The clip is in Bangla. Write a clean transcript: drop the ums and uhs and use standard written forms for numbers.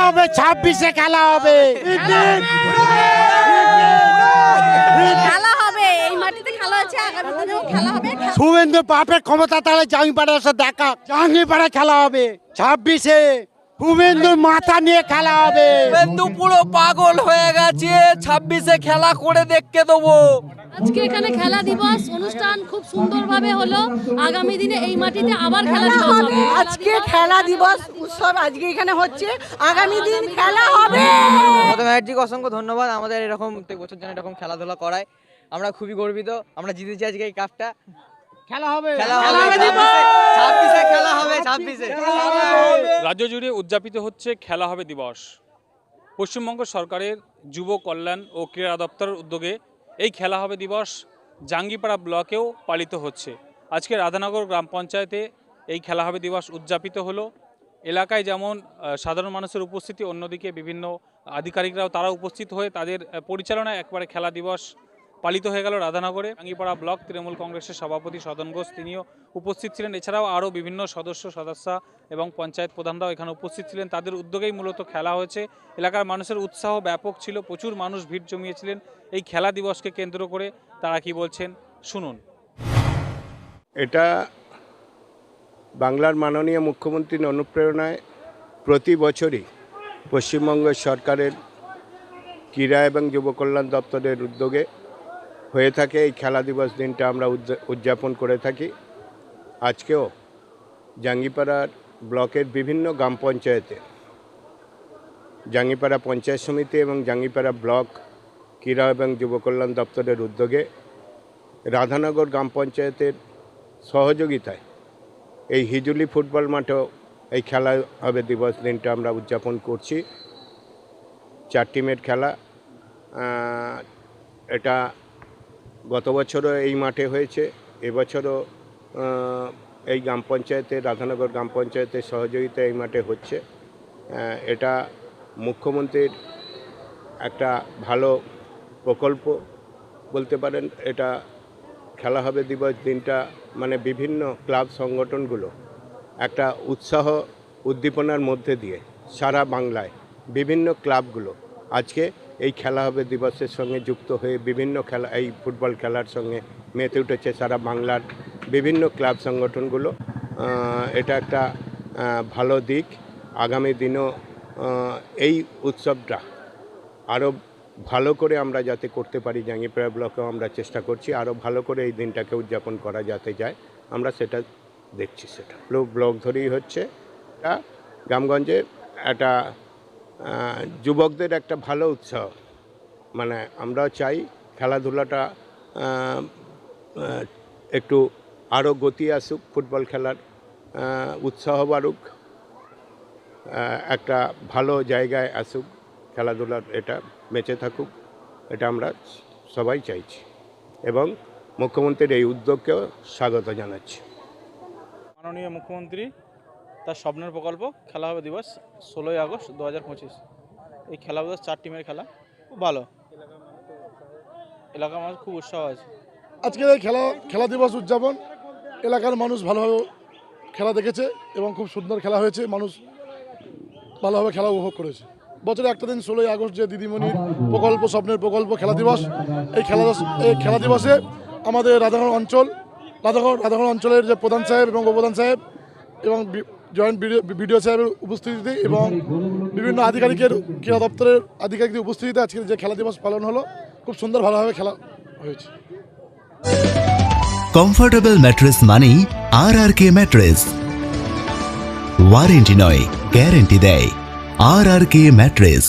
হবে, 26-এ খেলা হবে। খেলা হবে, এই মাটিতে খেলা হচ্ছে, আগামী দিনেও খেলা হবে। শুভেন্দু বাপের ক্ষমতা তাহলে জাঙ্গিপাড়া এসে দেখা, জাঙ্গিপাড়া খেলা হবে 26-এ। শুভেন্দুর মাথা নিয়ে খেলা হবে। শুভেন্দু পুরো পাগল হয়ে গেছে, 26-এ খেলা করে দেখতে দেবো। আজকে এখানে খেলা দিবস অনুষ্ঠান খুব সুন্দরভাবে হলো। আগামী দিনে এই মাটিতে আবার খেলা দিবস হবে। আজকে খেলা দিবস উৎসব আজকে এখানে হচ্ছে, আগামী দিন খেলা হবে। মমতা ব্যানার্জিকে অসংখ্য ধন্যবাদ আমাদের এরকম প্রত্যেক বছর যেন এরকম খেলাধুলা করায়। আমরা খুবই গর্বিত, আমরা জিতেছি আজকে এই কাপটা। খেলা হবে, খেলা হবে 26-এ খেলা হবে 26-এ। রাজ্য জুড়ে উদযাপিত হচ্ছে খেলা হবে দিবস। পশ্চিমবঙ্গ সরকারের যুব কল্যাণ ও ক্রীড়া দপ্তরের উদ্যোগে এই খেলা হবে দিবস জাঙ্গিপাড়া ব্লকেও পালিত হচ্ছে। আজকে রাধানগর গ্রাম পঞ্চায়েতে এই খেলা হবে দিবস উদযাপিত হলো। এলাকায় যেমন সাধারণ মানুষের উপস্থিতি, অন্যদিকে বিভিন্ন আধিকারিকরাও তারা উপস্থিত হয়ে তাদের পরিচালনায় একবারে খেলা দিবস পালিত হয়ে গেল রাধানগরে। জাঙ্গিপাড়া ব্লক তৃণমূল কংগ্রেসের সভাপতি সদন ঘোষ তিনিও উপস্থিত ছিলেন। এছাড়াও আরও বিভিন্ন সদস্যা এবং পঞ্চায়েত প্রধানরাও এখানে উপস্থিত ছিলেন। তাদের উদ্যোগেই মূলত খেলা হয়েছে। এলাকার মানুষের উৎসাহ ব্যাপক ছিল, প্রচুর মানুষ ভিড় জমিয়েছিলেন এই খেলা দিবসকে কেন্দ্র করে। তারা কি বলছেন শুনুন। এটা বাংলার মাননীয় মুখ্যমন্ত্রীর অনুপ্রেরণায় প্রতি বছরই পশ্চিমবঙ্গ সরকারের ক্রীড়া এবং যুব কল্যাণ দপ্তরের উদ্যোগে হয়ে থাকে এই খেলা দিবস দিনটা আমরা উদযাপন করে থাকি। আজকেও জাঙ্গিপাড়ার ব্লকের বিভিন্ন গ্রাম পঞ্চায়েতে জাঙ্গিপাড়া পঞ্চায়েত সমিতি এবং জাঙ্গিপাড়া ব্লক ক্রীড়া এবং যুব কল্যাণ দপ্তরের উদ্যোগে রাধানগর গ্রাম পঞ্চায়েতের সহযোগিতায় এই হিজুলি ফুটবল মাঠেও এই খেলা হবে দিবস দিনটা আমরা উদযাপন করছি। 4 টিমের খেলা। এটা গত বছরও এই মাঠে হয়েছে, এবছরও এই গ্রাম পঞ্চায়েতের রাধানগর গ্রাম পঞ্চায়েতের সহযোগিতায় এই মাঠে হচ্ছে। এটা মুখ্যমন্ত্রীর একটা ভালো প্রকল্প বলতে পারেন। এটা খেলা হবে দিবস দিনটা মানে বিভিন্ন ক্লাব সংগঠনগুলো একটা উৎসাহ উদ্দীপনার মধ্যে দিয়ে সারা বাংলায় বিভিন্ন ক্লাবগুলো আজকে এই খেলা হবে দিবসের সঙ্গে যুক্ত হয়ে বিভিন্ন খেলা, এই ফুটবল খেলার সঙ্গে মেতে উঠেছে সারা বাংলার বিভিন্ন ক্লাব সংগঠনগুলো। এটা একটা ভালো দিক। আগামী দিনও এই উৎসবটা আরও ভালো করে আমরা যাতে করতে পারি, জাঙ্গিপাড়া ব্লকেও আমরা চেষ্টা করছি আরও ভালো করে এই দিনটাকে উদযাপন করা যাতে যায়, আমরা সেটা দেখছি। সেটা ব্লক ধরেই হচ্ছে। এটা গ্রামগঞ্জে একটা যুবকদের একটা ভালো উৎসাহ, মানে আমরাও চাই খেলাধুলাটা একটু আরও গতি আসুক, ফুটবল খেলার উৎসাহ বাড়ুক, একটা ভালো জায়গায় আসুক খেলাধুলার, এটা বেঁচে থাকুক, এটা আমরা সবাই চাইছি এবং মুখ্যমন্ত্রীর এই উদ্যোগকেও স্বাগত জানাচ্ছি। মাননীয় মুখ্যমন্ত্রী তার স্বপ্নের প্রকল্প খেলা হবে দিবস 16ই আগস্ট 2025। এই খেলা দিবস 4 টিমের খেলা, খুব ভালো। এলাকার মানুষ খুব উৎসাহ আছে। আজকের এই খেলা দিবস উদযাপন এলাকার মানুষ ভালোভাবে খেলা দেখেছে এবং খুব সুন্দর খেলা হয়েছে, মানুষ ভালোভাবে খেলা উপভোগ করেছে। বছরে একটা দিন 16ই আগস্ট যে দিদিমণির প্রকল্প, স্বপ্নের প্রকল্প খেলা দিবস, এই খেলা দিবসে আমাদের রাধানগর অঞ্চলের যে প্রধান সাহেব এবং উপপ্রধান সাহেব এবং জয়েন্ট বিডিও সাহেবের উপস্থিতিতে এবং বিভিন্ন আধিকারিকের ক্রীড়া দপ্তরের আধিকারিকদের উপস্থিতিতে আজকে যে খেলা দিবস পালন হলো, খুব সুন্দর ভালোভাবে খেলা হয়েছে। কমফোর্টেবল ম্যাট্রেস মানেই RRK ম্যাট্রেস। ওয়ারেন্টি নয়, গ্যারেন্টি দেয় RRK ম্যাট্রেস।